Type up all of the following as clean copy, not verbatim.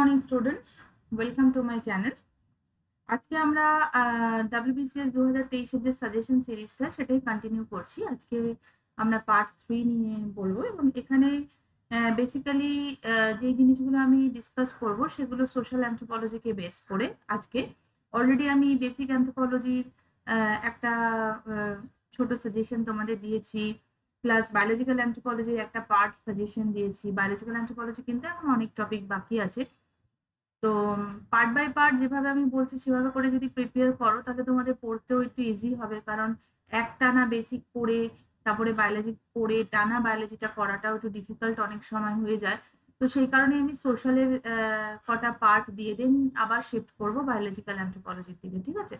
Morning students, welcome to my channel. আজকে আমরা WBCS 2023 যে সাজেশন সিরিজটা সেটাই কন্টিনিউ করছি। আজকে আমরা পার্ট 3 নিয়ে বলবো এবং এখানে বেসিক্যালি যে জিনিসগুলো আমি ডিসকাস করব সেগুলো সোশ্যাল অ্যানথ্রোপোলজিকে বেস করে। আজকে অলরেডি আমি বেসিক অ্যানথ্রোপোলজির একটা ছোট সাজেশন তোমাদের দিয়েছি, প্লাস বায়োলজিক্যাল অ্যানথ্রোপোলজির একটা পার্ট সাজেশন দিয়েছি। বায়োলজিক্যাল অ্যানথ্রোপোলজি কিন্তু এখন অনেক টপিক বাকি আছে। তো পার্ট বাই পার্ট যেভাবে আমি বলছি সেভাবে করে যদি প্রিপেয়ার করো তাহলে তোমাদের পড়তেও একটু ইজি হবে, কারণ একটানা বেসিক পড়ে তারপরে বায়োলজি পড়ে টানা বায়োলজিটা করাটাও একটু ডিফিকাল্ট অনেক সময় হয়ে যায়। তো সেই কারণে আমি সোশ্যালের কটা পার্ট দিয়ে দেন আবার শিফট করব বায়োলজিক্যাল অ্যানথ্রোপোলজির দিকে, ঠিক আছে?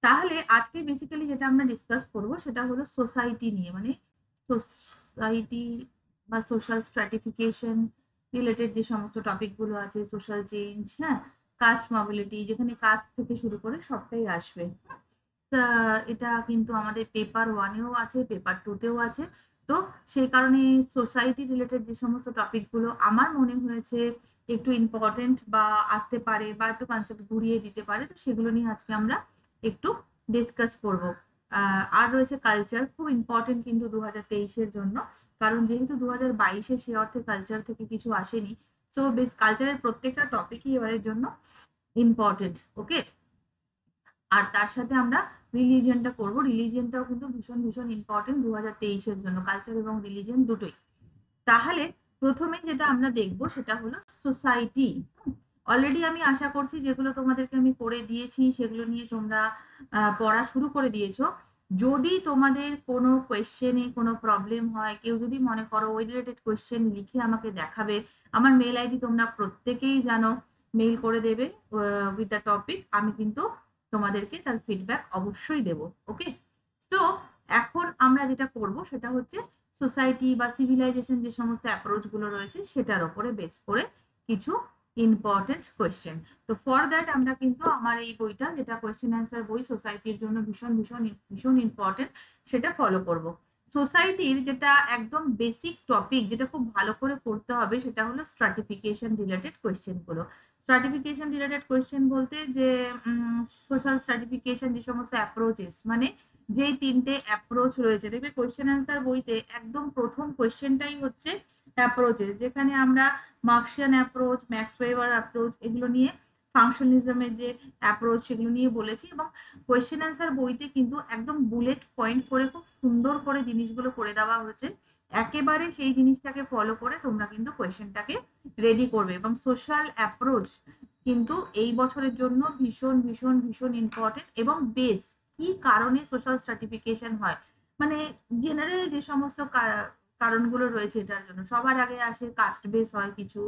তাহলে আজকে বেসিক্যালি যেটা আমরা ডিসকাস করব সেটা হলো সোসাইটি নিয়ে, মানে সোসাইটি বা সোশ্যাল স্ট্র্যাটিফিকেশন রিলেটেড যে সমস্ত টপিক গুলো আছে, সোশ্যাল চেঞ্জ, হ্যাঁ, কাস্ট মোবিলিটি, যেখানে কাস্ট থেকে শুরু করে সবটাই আসবে। তা এটা কিন্তু আমাদের পেপার 1-এও আছে, পেপার 2-তেও আছে। তো সেই কারণে সোসাইটি রিলেটেড যে সমস্ত টপিক গুলো আমার মনে হয়েছে একটু ইম্পর্টেন্ট বা আসতে পারে বা একটু কনসেপ্ট ঘুরিয়ে দিতে পারে, তো সেগুলো নিয়ে আজকে আমরা একটু ডিসকাস করব। আর রয়েছে কালচার, খুব ইম্পর্টেন্ট কিন্তু 2023-এর জন্য, কারণ যেহেতু 2022-এ সে অর্থে কালচার থেকে কিছু আসেনি। সো বেশ কালচারের প্রত্যেকটা টপিকই এবারের জন্য ইম্পর্টেন্ট। ওকে, আর তার সাথে আমরা রিলিজিয়নটা করব। রিলিজিয়নটাও কিন্তু ভীষণ ভীষণ ইম্পর্টেন্ট 2023-এর জন্য, কালচার এবং রিলিজিয়ন দুটোই। তাহলে প্রথমে যেটা আমরা দেখব সেটা হলো সোসাইটি। অলরেডি আমি আশা করছি যেগুলো তোমাদেরকে আমি করে দিয়েছি সেগুলো নিয়ে তোমরা পড়া শুরু করে দিয়েছো। যদি তোমাদের কোনো কোয়েশ্চেনে কোনো প্রবলেম হয়, কেউ যদি মনে করো ওই রিলেটেড কোয়েশ্চেন লিখে আমাকে দেখাবে, আমার মেল আইডি তোমরা প্রত্যেকেই জানো, মেল করে দেবে উইথ দ্য টপিক। আমি কিন্তু তোমাদেরকে তার ফিডব্যাক অবশ্যই দেব। ওকে, তো এখন আমরা যেটা করব সেটা হচ্ছে সোসাইটি বা সিভিলাইজেশন যে সমস্ত অ্যাপ্রোচ গুলো রয়েছে সেটার উপরে বেস করে কিছু ইম্পর্টেন্ট কোয়েশ্চেন। তো ফর দ্যাট আমরা কিন্তু আমার এই বইটা, যেটা কোয়েশ্চেন অ্যান্সার বই, সোসাইটির জন্য ভীষণ ভীষণ ভীষণ ইম্পর্টেন্ট, সেটা ফলো করব। সোসাইটির যেটা একদম বেসিক টপিক, যেটা খুব ভালো করে পড়তে হবে, সেটা হলো স্ট্রাটিফিকেশন রিলেটেড কোয়েশ্চেন গুলো। স্ট্রাটিফিকেশন রিলেটেড কোয়েশ্চেন বলতে যে সোশ্যাল স্ট্রাটিফিকেশন যে সমস্ত অ্যাপ্রোচেস, মানে যেই তিনটে অ্যাপ্রোচ রয়েছে, দেখবে কোয়েশ্চেন অ্যান্সার বইতে একদম প্রথম কোয়েশ্চেনটাই হচ্ছে অ্যাপ্রোচেস, যেখানে আমরা Marxian approach, max weber approach, এগুলো নিয়ে, ফাংশনালিজমের যে অ্যাপ্রোচ সেগুলো নিয়ে বলেছি। এবং কোয়েশ্চেন অ্যান্সার বইতে কিন্তু একদম বুলেট পয়েন্ট করে খুব সুন্দর করে জিনিসগুলো করে দেওয়া হয়েছে। একেবারে সেই জিনিসটাকে ফলো করে তোমরা কিন্তু কোয়েশ্চেনটাকে রেডি করবে। এবং সোশ্যাল অ্যাপ্রোচ কিন্তু এই বছরের জন্য ভীষণ ভীষণ ভীষণ ইম্পর্টেন্ট এবং বেস। কি কারণে সোশ্যাল স্ট্রাটিফিকেশন হয়, মানে জেনারেল যে সমস্ত কারণগুলো রয়েছে এটার জন্য, সবার আগে আসে কাস্ট বেস হয়, কিছু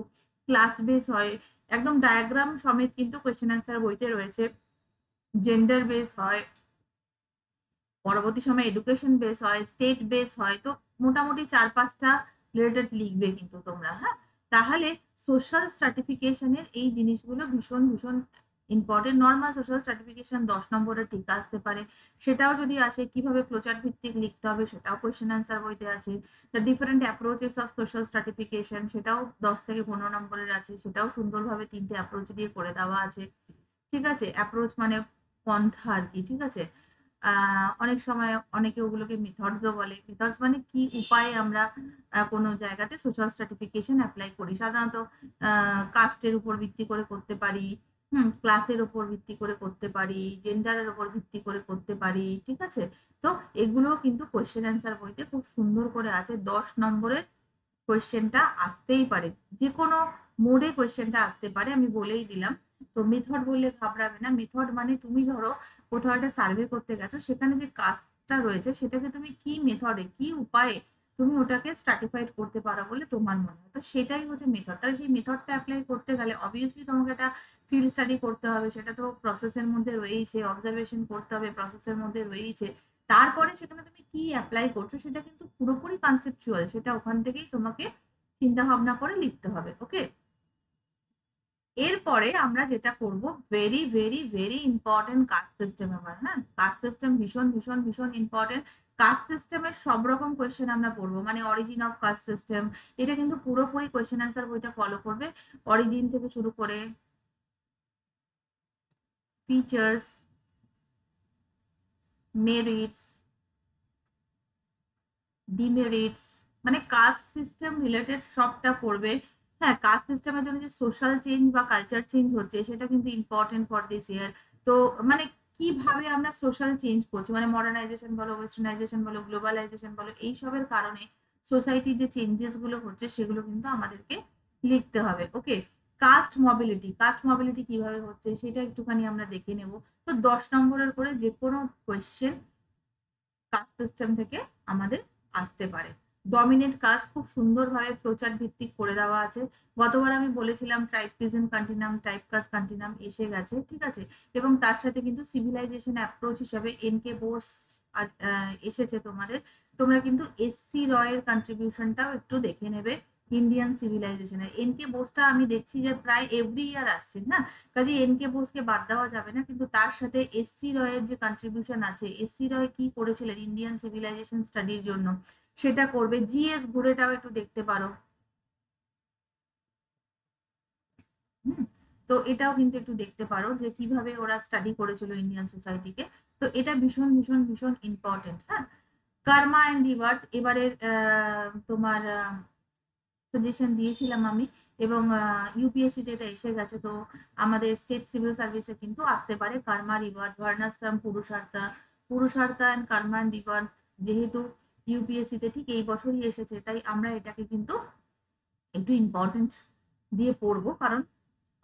ক্লাস বেস হয়, একদম ডায়াগ্রাম সমেত কিন্তু কোয়েশ্চেন অ্যান্সার বইতে রয়েছে। জেন্ডার বেস হয়, পরবর্তী সময় এডুকেশন বেস হয়, স্টেট বেস হয়। তো মোটামুটি 4-5টা রিলেটেড লিখবে কিন্তু তোমরা, হ্যাঁ। তাহলে সোশ্যাল স্ট্রাটিফিকেশনের এই জিনিসগুলো ভীষণ ভীষণ ইম্পর্টেন্ট। নর্মাল সোশ্যাল স্ট্রাটিফিকেশন 10 নম্বরের টিকা আসতে পারে, সেটাও যদি আসে, কিভাবে ফ্লোচার্ট ভিত্তিক লিখতে হবে সেটাও কোয়েশ্চেন অ্যান্সার বইতে আছে। The different approaches of social stratification, সেটাও 10 থেকে 15 নম্বরের আছে, সেটাও সুন্দরভাবে 3টে অ্যাপ্রোচ দিয়ে করে দেওয়া আছে, ঠিক আছে? অ্যাপ্রোচ মানে পন্থা আর কি, ঠিক আছে? অনেক সময় অনেকে ওগুলোকে মেথডসও বলে। মেথডস মানে কি উপায়ে আমরা কোনো জায়গাতে সোশ্যাল স্ট্রাটিফিকেশন অ্যাপ্লাই করি। সাধারণত কাস্টের উপর ভিত্তি করে করতে পারি, ক্লাসের উপর ভিত্তি করে করতে পারি, জেন্ডারের উপর ভিত্তি করে করতে পারি, ঠিক আছে? তো এগুলো কিন্তু কোয়েশ্চেন অ্যান্সার বইতে খুব সুন্দর করে আছে। 10 নম্বরের কোয়েশ্চেনটা আসতেই পারে, যে কোনো মোডে কোয়েশ্চেনটা আসতে পারে, আমি বলেই দিলাম। তো মেথড বললে ঘাবড়াবে না। মেথড মানে তুমি ধরো কোথাও একটা সার্ভে করতে গেছো, সেখানে যে কাজটা রয়েছে সেটাকে তুমি কি মেথডে, কি উপায়ে তুমি ওটাকে স্ট্রাটিফাইড করতে পারো বলে তোমার মনে হয়, তো সেটাই হচ্ছে মেথড। তাহলে সেই মেথডটা অ্যাপ্লাই করতে গেলে অবভিয়াসলি তোমাকে একটা ফিল্ড স্টাডি করতে হবে, সেটা তো প্রসেসের মধ্যে রয়েইছে, অবজারভেশন করতে হবে, প্রসেসের মধ্যে রয়েইছে। তারপরে সেখানে তুমি কি অ্যাপ্লাই করছো সেটা কিন্তু পুরোপুরি কনসেপচুয়াল, সেটা ওখান থেকেই তোমাকে চিন্তা ভাবনা করে লিখতে হবে। ওকে, এরপরে আমরা যেটা করব, very very very important caste system. আবার হ্যাঁ, কাস্ট সিস্টেম ভীষণ ভীষণ ভীষণ ইম্পর্টেন্ট। কাস্ট সিস্টেমের সব রকম কোয়েশ্চেন আমরা পড়বো, মানে অরিজিন অফ কাস্ট সিস্টেম, এটা কিন্তু পুরোপুরি কোয়েশ্চেন অ্যান্সার বইটা ফলো করবে। অরিজিন থেকে শুরু করে ফিচার্স, মেরিটস, ডিমেরিটস, মানে কাস্ট সিস্টেম রিলেটেড সবটা পড়বে। হ্যাঁ, কাস্ট সিস্টেমের জন্য যে সোশ্যাল চেঞ্জ বা কালচার চেঞ্জ হচ্ছে সেটা কিন্তু ইম্পর্টেন্ট ফর দিস ইয়ার। তো মানে কিভাবে আমরা সোশ্যাল চেঞ্জ করছি, মানে মডার্নাইজেশন বলো, ওয়েস্টার্নাইজেশন বলো, গ্লোবালাইজেশন বলো, এইসবের কারণে সোসাইটির যে চেঞ্জেস গুলো হচ্ছে সেগুলো কিন্তু আমাদেরকে লিখতে হবে। ওকে, কাস্ট মোবিলিটি, কাস্ট মোবিলিটি কিভাবে হচ্ছে সেটা একটুখানি আমরা দেখে নেব। তো 10 নম্বরের করে যে কোনো কোয়েশ্চেন কাস্ট সিস্টেম থেকে আমাদের আসতে পারে। ডমিনেন্ট কাস্ট খুব সুন্দরভাবে প্রচার ভিত্তিক করে দেওয়া আছে। গতবার আমি বলেছিলাম ট্রাইব পিজন কন্টিনাম, টাইপ কাস্ট কন্টিনাম এসে গেছে, ঠিক আছে। এবং তার সাথে কিন্তু সিভিলাইজেশন অ্যাপ্রোচ হিসাবে এনকে বোস এসেছে তোমাদের। তোমরা কিন্তু এসসি রয়ের কন্ট্রিবিউশনটাও একটু দেখে নেবে ইন্ডিয়ান সিভিলাইজেশনের। এনকে বোসটা আমি দেখছি যে প্রায় এভরি ইয়ার আসছে না, কাজে এনকে বোসকে বাদ দেওয়া যাবে না। কিন্তু তার সাথে এসসি রয়ের যে কন্ট্রিবিউশন আছে, এসসি রয় কি করেছিলেন ইন্ডিয়ান সিভিলাইজেশন স্টাডির জন্য, সেটা করবে। জিএস ঘুরেটাও একটু দেখতে পারো। তো এটাও কিন্তু একটু দেখতে পারো যে কিভাবে ওরা স্টাডি করেছিল ইন্ডিয়ান সোসাইটিকে। তো এটা ভীষণ ভীষণ ভীষণ ইম্পর্টেন্ট। হ্যাঁ, কার্মা এন্ড রিভার্থ এবারের তোমার সাজেশন দিয়েছিলাম আমি, এবং ইউপিএসসি তে এটা এসে গেছে। তো আমাদের স্টেট সিভিল সার্ভিসে কিন্তু আসতে পারে কার্মা রিভার্থ, ভার্নাশ্রম, পুরুষার্থা, পুরুষার্থা এন্ড কার্মা এন্ড রিভার্থ। যেহেতু ইউপিএসসি তে ঠিক এই বছরই এসেছে, তাই আমরা এটাকে কিন্তু একটু ইম্পর্টেন্ট দিয়ে পড়বো। কারণ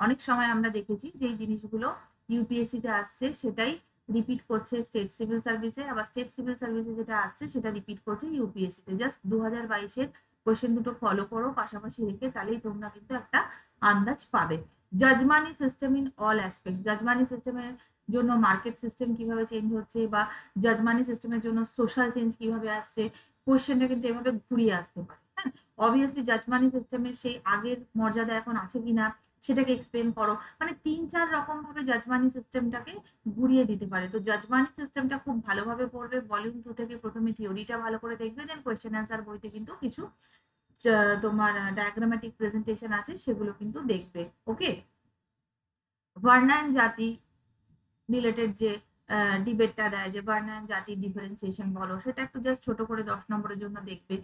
অনেক সময় আমরা দেখেছি যে এই জিনিসগুলো ইউপিএসসি তে আসছে সেটাই রিপিট করছে স্টেট সিভিল সার্ভিসে, আবার স্টেট সিভিল সার্ভিসে যেটা আসছে সেটা রিপিট করছে ইউপিএসসি তে। জাস্ট 2022-এর কোয়েশ্চেন দুটো ফলো করো পাশাপাশি রেখে, তাহলেই তোমরা কিন্তু একটা আন্দাজ পাবে। Jajmani system in all aspects, jajmani সিস্টেমের জন্য মার্কেট সিস্টেম কিভাবে চেঞ্জ হচ্ছে, বা জাজমানি সিস্টেমের জন্য সোশ্যাল চেঞ্জ কিভাবে আসছে, কোয়েশ্চেনটা কিন্তু এভাবে ঘুরিয়ে আসতে পারে। হ্যাঁ, অবভিয়াসলি জাজমানি সিস্টেমের সেই আগের মর্যাদা এখন আছে কিনা সেটাকে এক্সপ্লেন করো। মানে 3-4 রকম ভাবে জাজমানি সিস্টেমটাকে ঘুরিয়ে দিতে পারে। তো জাজমানি সিস্টেমটা খুব ভালোভাবে পড়বে। ভলিউম 2 থেকে প্রথমে থিওরিটা ভালো করে দেখবে, দেন কোয়েশ্চেন অ্যান্সার বইতে কিন্তু কিছু তোমার ডায়াগ্রামেটিক প্রেজেন্টেশন আছে সেগুলো কিন্তু দেখবে। ওকে, বর্ণায়ন জাতি রিলেটেড যে ডিবেটটা দেয়, যে বর্ণায়ন জাতির ডিফারেন্সিয়েশন বলো, সেটা একটু জাস্ট ছোট করে 10 নম্বরের জন্য দেখবে।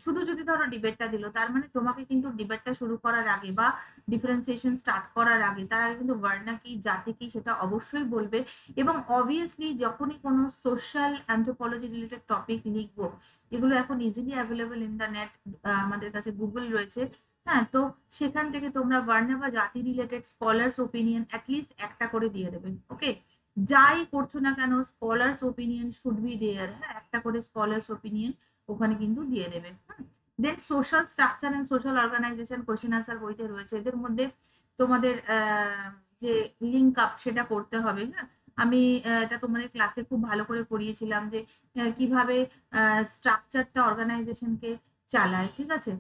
শুধু যদি ধরো ডিবেটটা দিল, তার মানে তোমাকে কিন্তু ডিবেটটা শুরু করার আগে বা ডিফারেন্সিয়েশন স্টার্ট করার আগে তার আগে কিন্তু বর্ণ কি জাতি কি সেটা অবশ্যই বলবে। এবং অবভিয়াসলি যখনই কোনো সোশ্যাল অ্যান্থ্রোপোলজি রিলেটেড টপিক লিখবো, এগুলো এখন easily available in the net, আমাদের কাছে গুগল রয়েছে। হ্যাঁ, তো সেখান থেকে তোমরা বর্ণ বা জাতি রিলেটেড স্কলার্স ওপিনিয়ন অ্যাটলিস্ট একটা করে দিয়ে দেবে। ওকে, যাই করছো না কেন scholars opinion should be there. হ্যাঁ, একটা করে স্কলার্স ওপিনিয়ন ওখানে কিন্তু দিয়ে দেবে। Then social structure and social organisation question answer বইতে রয়েছে। এদের মধ্যে তোমাদের যে লিঙ্ক আপ সেটা করতে হবে। হ্যাঁ, আমি এটা তোমাদের ক্লাসে খুব ভালো করে করিয়েছিলাম যে কিভাবে স্ট্রাকচারটা অর্গানাইজেশনকে চালায়, ঠিক আছে।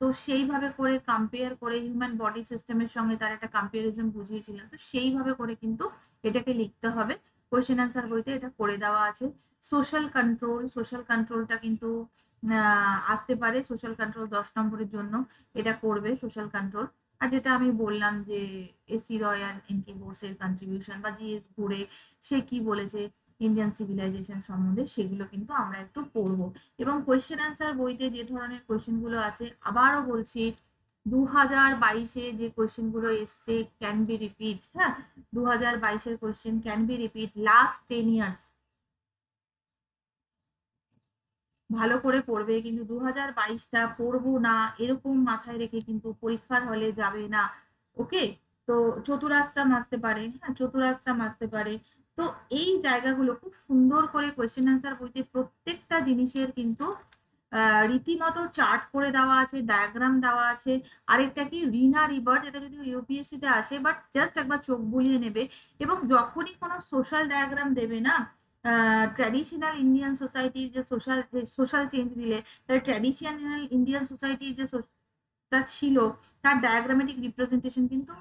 তো সেইভাবে করে কম্পেয়ার করে হিউম্যান বডি সিস্টেমের সঙ্গে তার একটা কম্পারিজন বুঝিয়েছিলাম। তো সেইভাবে করে কিন্তু এটাকে লিখতে হবে। কোয়েশ্চেন অ্যান্সার বইতে এটা করে দেওয়া আছে। সোশ্যাল কন্ট্রোল, সোশ্যাল কন্ট্রোলটা কিন্তু আসতে পারে। সোশ্যাল কন্ট্রোল 10 নম্বরের জন্য এটা করবে সোশ্যাল কন্ট্রোল। আর যেটা আমি বললাম যে এসি রয় আর এনকে বোসের কন্ট্রিবিউশন, বা জিএস ঘুরে সে কি বলেছে ইন্ডিয়ান সিভিলাইজেশন সম্বন্ধে, সেগুলো কিন্তু আমরা একটু পড়বো। এবং কোয়েশ্চেন অ্যান্সার বইতে যে ধরনের কোয়েশ্চেন গুলো আছে, আবারও বলছি 2022-এ যে কোয়েশ্চেন গুলো এসছে ক্যান বি রিপিট। হ্যাঁ, 2022-এর question can be repeat last 10 years. ভালো করে পড়বে, কিন্তু 2022টা পড়বো না এরকম মাথায় রেখে কিন্তু পরীক্ষার হলে যাবে না। ওকে, তো চতুরাশ্রাম আসতে পারে। হ্যাঁ, চতুরাশ্রাম আসতে পারে। তো এই জায়গাগুলো খুব সুন্দর করে কোয়েশ্চেন অ্যান্সার বইতে প্রত্যেকটা জিনিসের কিন্তু রীতিমতো চার্ট করে দেওয়া আছে, ডায়াগ্রাম দেওয়া আছে। আরেকটা কি রিনা রিভার, যেটা যদি ইউপিএসসি তে আসে, বাট জাস্ট একবার চোখ বুলিয়ে নেবে। এবং যখনই কোনো সোশ্যাল ডায়াগ্রাম দেবে না, ট্র্যাডিশনাল ইন্ডিয়ান সোসাইটির যে সোশ্যাল চেঞ্জ দিলে, তার ট্র্যাডিশনাল ইন্ডিয়ান সোসাইটির যে ছিল তার ডায়াগ্রামেটিক রিপ্রেজেন্টেশন কিন্তু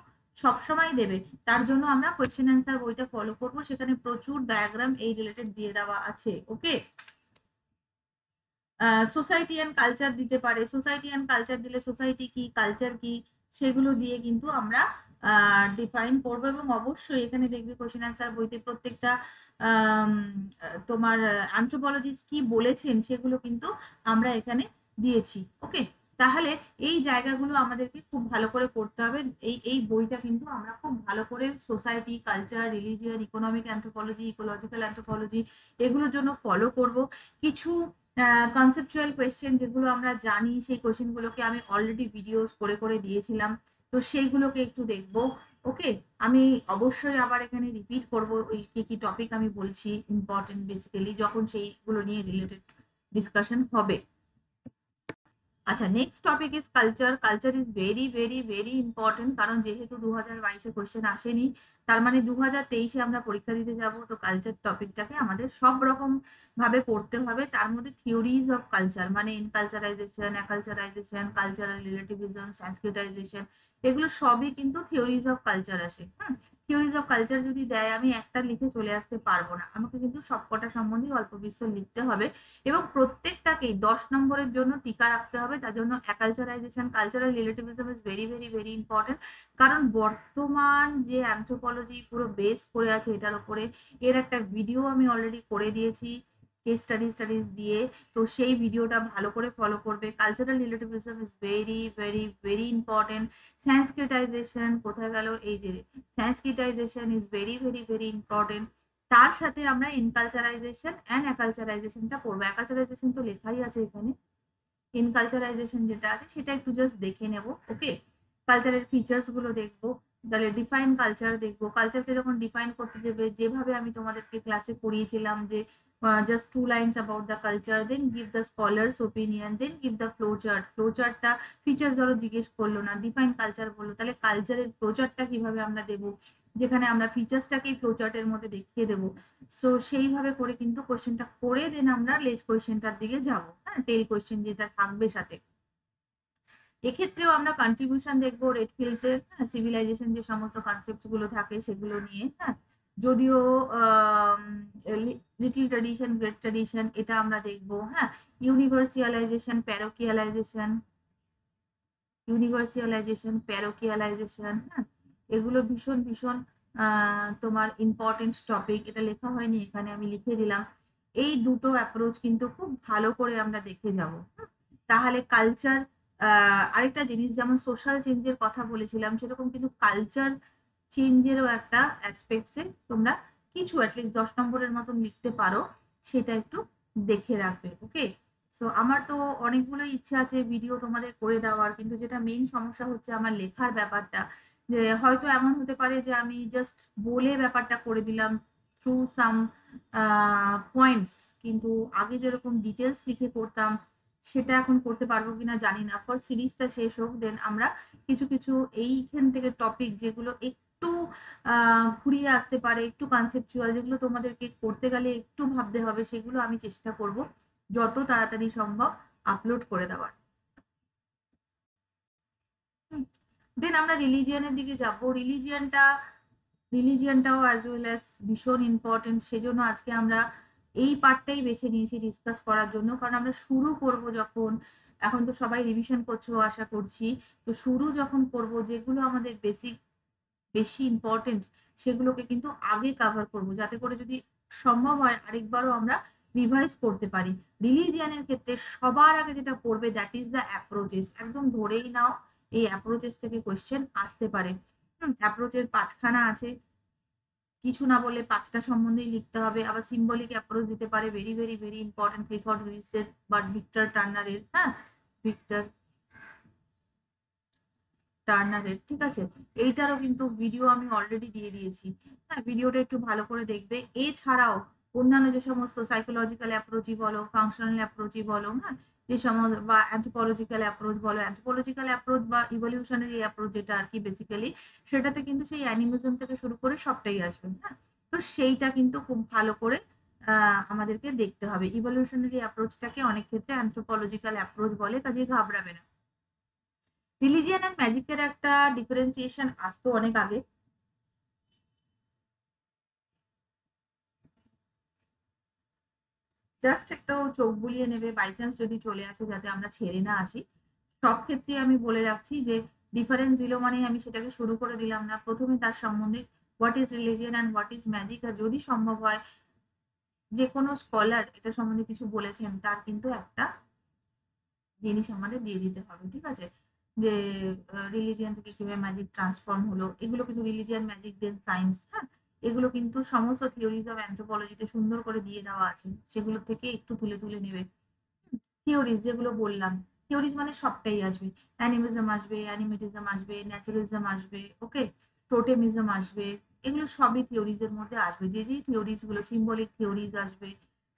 সবসময় দেবে। তার জন্য আমরা কোয়েশ্চেন অ্যান্সার বইটা ফলো করব, সেখানে প্রচুর ডায়াগ্রাম এই রিলেটেড দিয়ে দেওয়া আছে। ওকে, সোসাইটি অ্যান্ড কালচার দিতে পারে, সোসাইটি অ্যান্ড কালচার দিলে সোসাইটি কি কালচার কি সেগুলো দিয়ে কিন্তু আমরা ডিফাইন করবো। এবং অবশ্যই এখানে দেখবে কোশ্চেন অ্যান্সার বইতে প্রত্যেকটা তোমার অ্যানথ্রোপোলজিস্ট কি বলেছেন সেগুলো কিন্তু আমরা এখানে দিয়েছি। ওকে, তাহলে এই জায়গাগুলো আমাদেরকে খুব ভালো করে পড়তে হবে। এই বইটা কিন্তু আমরা খুব ভালো করে society, culture, religion, economic anthropology, ecological anthropology এগুলোর জন্য ফলো করব। কিছু কনসেপচুয়াল কোয়েশ্চেন যেগুলো আমরা জানি সেই কোয়েশ্চেন গুলোকে আমি অলরেডি ভিডিওস করে করে দিয়েছিলাম, তো সেইগুলোকে একটু দেখবো। ওকে, আমি অবশ্যই আবার এখানে রিপিট করবো ওই কি কি টপিক আমি বলছি ইম্পর্টেন্ট বেসিক্যালি, যখন সেইগুলো নিয়ে রিলেটেড ডিসকাশন হবে। আচ্ছা, next topic is culture. Culture is very very very important, কারণ যেহেতু 2022-এ কোয়েশ্চেন আসেনি, তার মানে 2023-এ আমরা পরীক্ষা দিতে যাব। তো কালচার টপিকটাকে আমাদের সব রকম ভাবে পড়তে হবে। তার মধ্যে থিওরিজ অফ কালচার মানে ইনকালচারাইজেশন, অ্যাকালচারাইজেশন, কালচারাল রিলেটিভিজম, সংস্কৃতাইজেশন, এগুলো সবই কিন্তু থিওরিজ অফ কালচার আসে। হ্যাঁ, থিওরিজ অফ কালচার যদি দেয় আমি একটা লিখে চলে আসতে পারবো না, আমাকে কিন্তু সবকটা সম্বন্ধে অল্প বিস্তর লিখতে হবে এবং প্রত্যেকটাকেই 10 নম্বরের জন্য টিকা রাখতে হবে। তার জন্য acculturization, cultural relativism is very very very important, কারণ বর্তমান যে অ্যানথ্রোপোলজি পুরো বেস করে আছে এটার উপরে, এর একটা ভিডিও আমি অলরেডি করে দিয়েছি কেস স্টাডিজ দিয়ে, তো সেই ভিডিওটা ভালো করে ফলো করবে। Cultural relativism is very very very important. Sanskritization কোথায় গেল, এই যে Sanskritization is very very very important. তার সাথে আমরা ইনকালচারাইজেশন অ্যান্ড অ্যাকালচারাইজেশনটা পড়বো। অ্যাকালচারাইজেশন তো লেখাই আছে এখানে, ইনকালচারাইজেশন যেটা আছে সেটা একটু জাস্ট দেখে নেব। ওকে, কালচারের ফিচার্স গুলো দেখবো, তাহলে ডিফাইন কালচার দেখবো। কালচারকে যখন ডিফাইন করতে দেবে, যেভাবে আমি তোমাদেরকে ক্লাসে পড়িয়েছিলাম যে just 2 lines about the culture, then give the scholars opinion, then give the flow chart. Flow চার্টটা ফিচার্স ধরো জিজ্ঞেস করলো না, ডিফাইন কালচার বললো, তাহলে কালচারের ফ্লো চার্টটা কিভাবে আমরা দেবো, যেখানে আমরা ফিচার্সটাকেই ফ্লো চার্টের মধ্যে দেখিয়ে দেবো। সো সেইভাবে করে কিন্তু কোশ্চেনটা করে দেন আমরা লেজ কোশ্চেনটার দিকে যাব। হ্যাঁ, টেল কোশ্চেন যেটা থাকবে সাথে। এক্ষেত্রেও আমরা কন্ট্রিবিউশন দেখবো রেডফিল্ডস এর, সিভিলাইজেশন যে সমস্ত কনসেপ্ট গুলো থাকে সেগুলো নিয়ে। হ্যাঁ, যদিও লিটল ট্রেডিশন গ্রেট ট্রেডিশন এটা আমরা দেখবো। হ্যাঁ, ইউনিভার্সালাইজেশন, প্যারোকিয়ালাইজেশন, প্যারোকিয়ালাইজেশন, হ্যাঁ, এগুলো ভীষণ ভীষণ তোমার ইম্পর্টেন্ট টপিক। এটা লেখা হয়নি এখানে, আমি লিখে দিলাম। এই দুটো অ্যাপ্রোচ কিন্তু খুব ভালো করে আমরা দেখে যাব। তাহলে কালচার, আরেকটা জিনিস যেমন সোশ্যাল চেঞ্জের কথা বলেছিলাম, সেরকম কিন্তু কালচার চেঞ্জেরও একটা অ্যাসপেক্টসে তোমরা কিছু অ্যাটলিস্ট 10 নম্বরের মতন লিখতে পারো, সেটা একটু দেখে রাখবে। ওকে, সো আমার তো অনেকগুলো ইচ্ছা আছে ভিডিও তোমাদের করে দেওয়ার, কিন্তু যেটা মেইন সমস্যা হচ্ছে আমার লেখার ব্যাপারটা। যে হয়তো এমন হতে পারে যে আমি জাস্ট বলে ব্যাপারটা করে দিলাম থ্রু সাম পয়েন্টস, কিন্তু আগে যেরকম ডিটেলস লিখে করতাম সেটা এখন করতে পারবো কিনা জানি না। ফর সিরিজটা শেষ হোক, দেন আমরা কিছু কিছু এইখান থেকে টপিক যেগুলো একটু ঘুরিয়ে আসতে পারে, একটু কনসেপচুয়াল, যেগুলো তোমাদেরকে করতে গেলে একটু ভাবতে হবে, সেগুলো আমি চেষ্টা করব যত তাড়াতাড়ি সম্ভব আপলোড করে দেওয়ার। দেন আমরা রিলিজিয়ানের দিকে যাব। রিলিজিয়ানটাও অ্যাজ ওয়েল অ্যাজ ভীষণ ইম্পর্টেন্ট, সেজন্য আজকে আমরা এই পার্টটাই বেছে নিয়েছি ডিসকাস করার জন্য, কারণ আমরা শুরু করব যখন, এখন তো সবাই রিভিশন করছো আশা করছি, তো শুরু যখন করব যেগুলো আমাদের বেশি ইম্পর্টেন্ট সেগুলোকে কিন্তু আগে কভার করব, যাতে করে যদি সম্ভব হয় আরেকবারও আমরা রিভাইজ করতে পারি। রিলিজিয়ানের ক্ষেত্রে সবার আগে যেটা পড়বে দ্যাট ইজ দ্য অ্যাপ্রোচেস। একদম ধরেই নাও এই অ্যাপ্রোচেস থেকে কোয়েশ্চেন আসতে পারে। অ্যাপ্রোচের 5খানা আছে, কিছু না বলে 5টা সম্বন্ধেই লিখতে হবে। আবার সিম্বলিক অ্যাপ্রোচ দিতে পারে, very very very important, Clifford উইলসের বা ভিক্টর টার্নারের। হ্যাঁ, ভিক্টর টার্নারের, ঠিক আছে, এইটারও কিন্তু ভিডিও আমি অলরেডি দিয়ে দিয়েছি। হ্যাঁ, ভিডিওটা একটু ভালো করে দেখবে। এছাড়াও অন্যান্য যে সমস্ত সাইকোলজিক্যাল অ্যাপ্রোচই বলো, ফাংশনাল অ্যাপ্রোচই বলো, হ্যাঁ, যে সমস্ত বা অ্যান্থ্রোপোলজিক্যাল অ্যাপ্রোচ বলো, অ্যান্থ্রোপোলজিক্যাল অ্যাপ্রোচ বা ইভলিউশনারি অ্যাপ্রোচ যেটা আর কি বেসিক্যালি, সেটাতে কিন্তু সেই অ্যানিমিজম থেকে শুরু করে সবটাই আসবে। হ্যাঁ, তো সেইটা কিন্তু খুব ভালো করে আমাদেরকে দেখতে হবে। ইভলিউশনারি অ্যাপ্রোচটাকে অনেক ক্ষেত্রে অ্যান্থ্রোপোলজিক্যাল অ্যাপ্রোচ বলে, কাজে ঘাবড়াবে না। রিলিজিয়ান অ্যান্ড ম্যাজিকের একটা ডিফারেন্সিয়েশন আসতো অনেক আগে। জাস্ট একটু চোখ বুলিয়ে নেবে, বাই চান্স যদি চলে আসে যাতে আমরা ছেড়ে না আসি। সব ক্ষেত্রে আমি বলে রাখছি যে ডিফারেন্স দিল মানেই আমি সেটাকে শুরু করে দিলাম না। প্রথমে তার সম্বন্ধে what is religion and what is magic, আর যদি সম্ভব হয় যে কোনো স্কলার এটা সম্বন্ধে কিছু বলেছেন তার কিন্তু একটা জিনিস আমাদের দিয়ে দিতে হবে, ঠিক আছে? যে রিলিজিয়ান থেকে কিভাবে ম্যাজিক ট্রান্সফর্ম হলো, এগুলো কিন্তু রিলিজিয়ান, ম্যাজিক, দেন সায়েন্স, হ্যাঁ, এগুলো কিন্তু সমস্ত থিওরিজ অফ অ্যানথ্রোপোলজিতে সুন্দর করে দিয়ে দেওয়া আছে, সেগুলো থেকে একটু তুলে তুলে নেবে। থিওরিজ যেগুলো বললাম, থিওরিজ মানে সবটাই আসবে, অ্যানিমিজম আসবে, অ্যানিমেটিজম আসবে, ন্যাচারালিজম আসবে, ওকে, টোটেমিজম আসবে, এগুলো সবই থিওরিজ এর মধ্যে আসবে। যে যে থিওরিজ গুলো, সিম্বলিক থিওরিজ আসবে,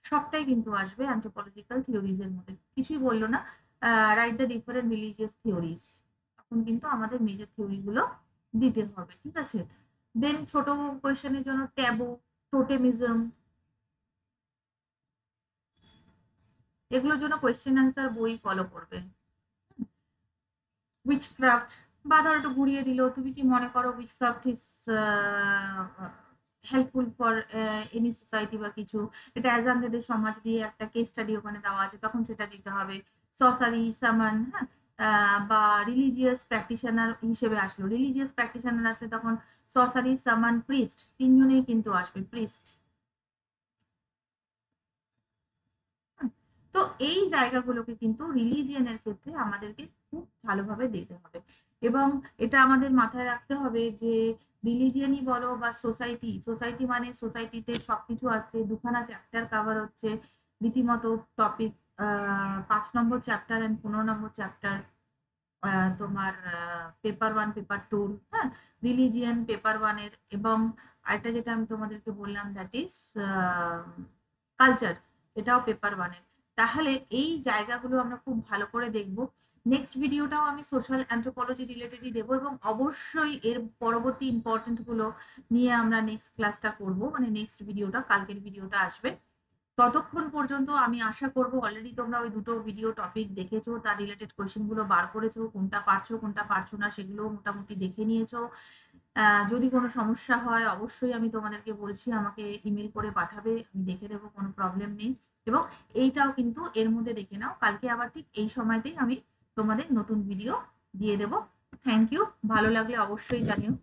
সবটাই কিন্তু আসবে অ্যানথ্রোপোলজিক্যাল থিওরিজ এর মধ্যে। কিছুই বললো না write the different religious theories, তখন কিন্তু আমাদের মেজর থিওরি গুলো দিতে হবে, ঠিক আছে? দেন ছোট কোয়েশ্চেনের জন্য ট্যাবু, টোটেমিজম, এগুলোর জন্য কোয়েশ্চেন অ্যান্সার বই ফলো করবে। উইচক্রাফট, বা ধরো একটু ঘুরিয়ে দিল, তুমি কি মনে করো witchcraft is helpful for any society বা কিছু, এটা অ্যাজানদের সমাজ দিয়ে একটা কেস স্টাডি ওখানে দেওয়া আছে, তখন সেটা দিতে হবে। সসারি, সামান, হ্যাঁ, বা রিলিজিয়াস প্র্যাকটিশনার হিসেবে আসলো, রিলিজিয়াস প্র্যাকটিশনার আসলে তখন সসারি, সামান, প্রিস্ট, তিনজনেই কিন্তু আসবে, প্রিস্ট। তো এই জায়গাগুলোকে কিন্তু রিলিজিয়নের ক্ষেত্রে আমাদেরকে খুব ভালোভাবে দিতে হবে, এবং এটা আমাদের মাথায় রাখতে হবে যে রিলিজিয়নই বলো বা সোসাইটি, সোসাইটি মানে সোসাইটিতে সবকিছু আছে, দুখানা চ্যাপ্টার কাভার হচ্ছে রীতিমতো topic, 5 number chapter and 15 number chapter, তোমার পেপার 1, পেপার 2, হ্যাঁ, রিলিজিয়ন পেপার 1-এর, এবং আরেকটা যেটা আমি তোমাদেরকে বললাম দ্যাট ইজ কালচার, এটাও পেপার 1-এর। তাহলে এই জায়গাগুলো আমরা খুব ভালো করে দেখব। নেক্সট ভিডিওটাও আমি সোশ্যাল অ্যান্থ্রোপোলজি রিলেটেডই দেবো, এবং অবশ্যই এর পরবর্তী ইম্পর্টেন্ট গুলো নিয়ে আমরা নেক্সট ক্লাসটা করব, মানে নেক্সট ভিডিওটা, কালকের ভিডিওটা আসবে। ততক্ষণ পর্যন্ত আমি আশা করব অলরেডি তোমরা ওই দুটো ভিডিও টপিক দেখেছো, তার রিলেটেড কোয়েশ্চেন গুলো বার করেছো, কোনটা পারছো কোনটা পারছো না সেগুলো মোটামুটি দেখে নিয়েছো। যদি কোনো সমস্যা হয় অবশ্যই আমি তোমাদেরকে বলছি আমাকে ইমেল করে পাঠাবে, আমি দেখে দেবো, কোনো প্রবলেম নেই। এবং এইটাও কিন্তু এর মধ্যে দেখে নাও, কালকে আবার ঠিক এই সময়তেই আমি তোমাদের নতুন ভিডিও দিয়ে দেবো। থ্যাংক ইউ, ভালো লাগলে অবশ্যই জানিও।